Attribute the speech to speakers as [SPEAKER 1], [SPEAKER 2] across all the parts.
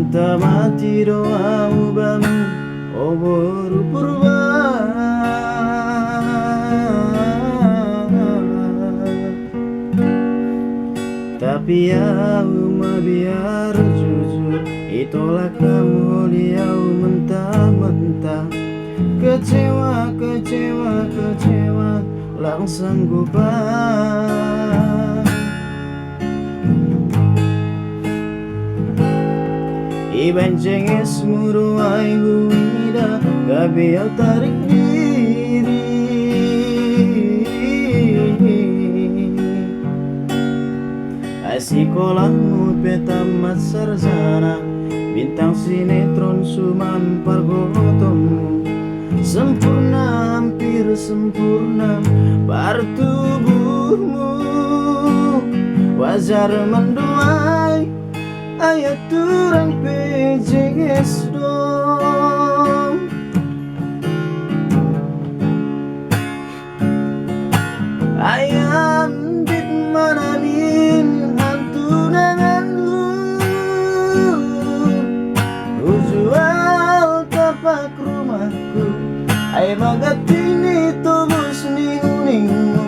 [SPEAKER 1] Cinta mati doamu bangun obor purba. Tapi ya biar jujur, itulah kamu dia mentah-mentah. Kecewa, kecewa, kecewa, langsung gubah. Iban cenges muruai huida, gabi au tarik diri. Sekolahmu petamat sarjana, bintang sinetron sumampar gotomu. Sempurna, hampir sempurna bar tubuhmu. Wajar mendoai ayat turang PJS dong. Ayam dit mananin hantunanganmu. Ujual tapak rumahku, ay magatini tubus ningu-ningu.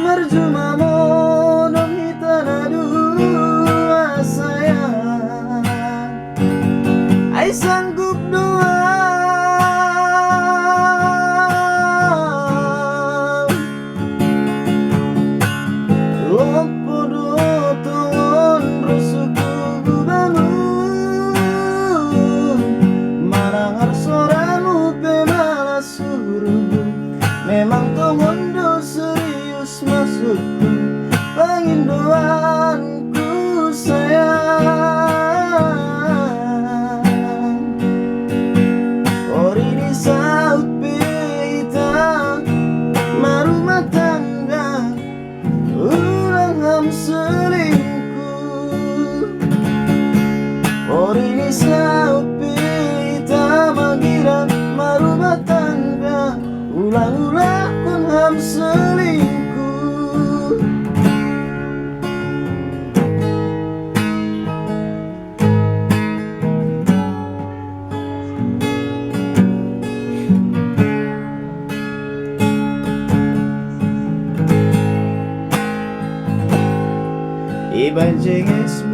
[SPEAKER 1] Merjuma modong hitanadu sayang, ay sanggup doa. Lopodo tuon rusuku gubangun, marangar soramu pemalas suruh. Memang tomondo serius maksudku, pangin doanku sayang. Ori di saut pita marumah tangga, urang ham selingkuh. Ori di saut pita mengira marumah tangga, ulang-ulang kun ham selingkuh. Iban cenges